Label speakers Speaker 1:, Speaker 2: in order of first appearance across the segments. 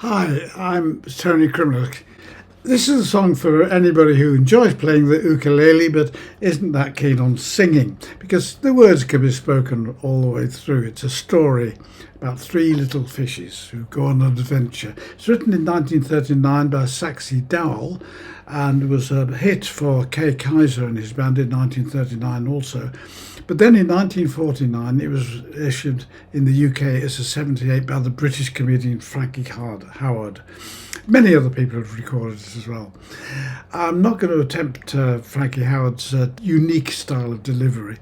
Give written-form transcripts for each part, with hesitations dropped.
Speaker 1: Hi, I'm Tony Crimlock. This is a song for anybody who enjoys playing the ukulele but isn't that keen on singing, because the words can be spoken all the way through. It's a story about three little fishes who go on an adventure. It's written in 1939 by Saxy Dowell and was a hit for Kay Kaiser and his band in 1939 also. But then in 1949 it was issued in the UK as a 78 by the British comedian Frankie Howard. Many other people have recorded it as well. I'm not going to attempt Frankie Howard's unique style of delivery,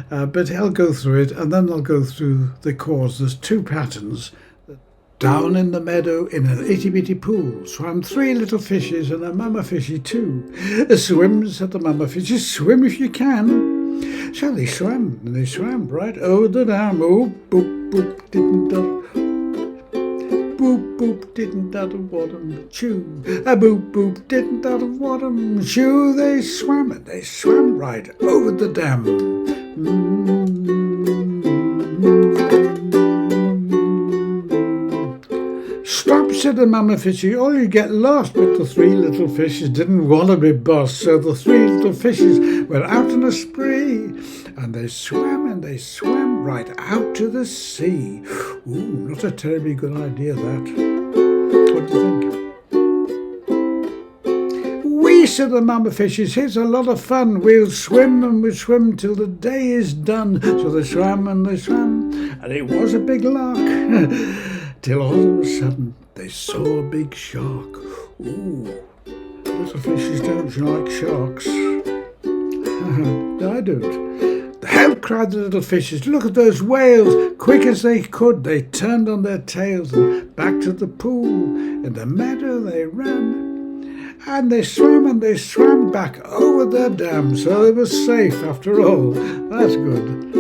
Speaker 1: but I'll go through it and then I'll go through the chords. There's two patterns. Down in the meadow in an itty-bitty pool swam three little fishes and a mama fishy too. Swim, said the mama fishes, swim if you can. So they swam, and they swam right over the dam. Oh, boop, boop, didn't boop, boop, didn't out of water chew. A boop, boop, didn't out of water chew. They swam, and they swam right over the dam. Stop, said the mama fishy, or you get lost. But the three little fishes didn't want to be bossed, so the three little fishes were out on a spree. And they swam right out to the sea. Ooh, not a terribly good idea, that. What do you think? We, said the mama fishes, here's a lot of fun. We'll swim and we'll swim till the day is done. So they swam, and it was a big lark. Till all of a sudden they saw a big shark. Ooh, little fishes don't like sharks. I don't. Help, cried the little fishes, look at those whales. Quick as they could, they turned on their tails and back to the pool. In the meadow they ran, and they swam back over the dam, so they were safe after all. That's good.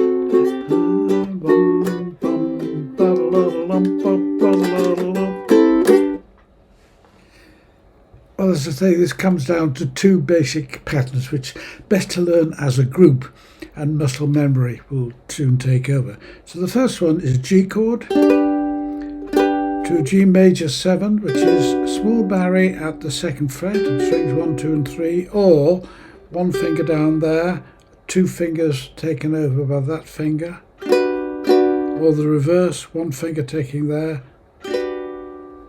Speaker 1: Well, as I say, this comes down to two basic patterns which best to learn as a group, and muscle memory will soon take over. So the first one is a G chord to a G major 7, which is a small barre at the second fret and strings 1, 2 and 3, or one finger down there, two fingers taken over by that finger, or the reverse, one finger taking there.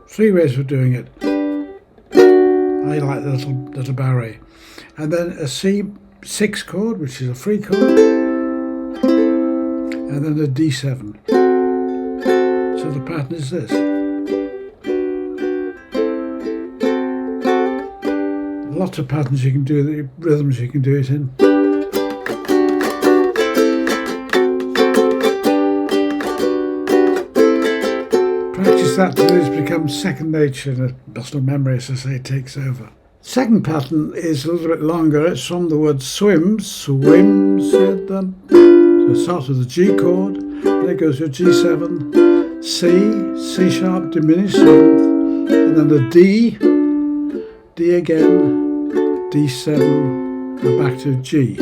Speaker 1: Three ways of doing it. I like the little barre. And then a C6 chord, which is a free chord, and then a D7. So the pattern is this. Lots of patterns you can do, rhythms you can do it in. Practice that till it's become second nature and muscle memory, as I say, takes over. Second pattern is a little bit longer. It's from the word swim. Swim, said them. So it starts with a G chord, then it goes to a G7, C sharp diminished seventh, and then a D again, D7, and back to G.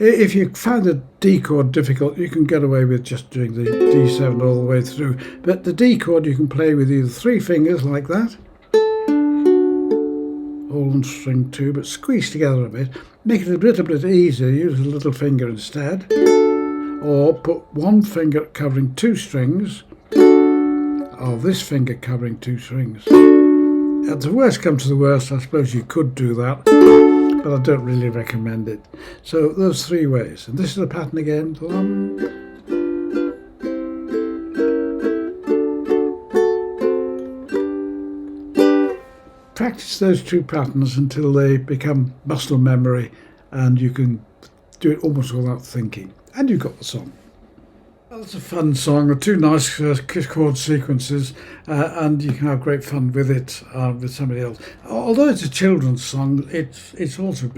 Speaker 1: If you find the D chord difficult, you can get away with just doing the D7 all the way through. But the D chord you can play with either three fingers like that, all on string 2, but squeeze together a bit. Make it a little bit easier, use a little finger instead. Or put one finger covering two strings, or this finger covering two strings. At the worst comes to the worst, I suppose you could do that, but I don't really recommend it. So those three ways. And this is the pattern again. Practice those two patterns until they become muscle memory and you can do it almost without thinking. And you've got the song. Well, it's a fun song with two nice chord sequences, and you can have great fun with it with somebody else. Although it's a children's song, it's also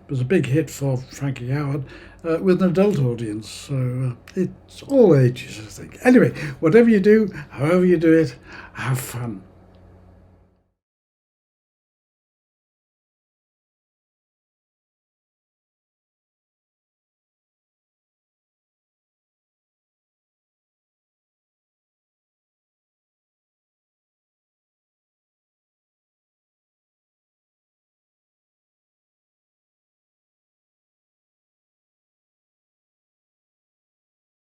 Speaker 1: was a big hit for Frankie Howard with an adult audience. So it's all ages, I think. Anyway, whatever you do, however you do it, have fun.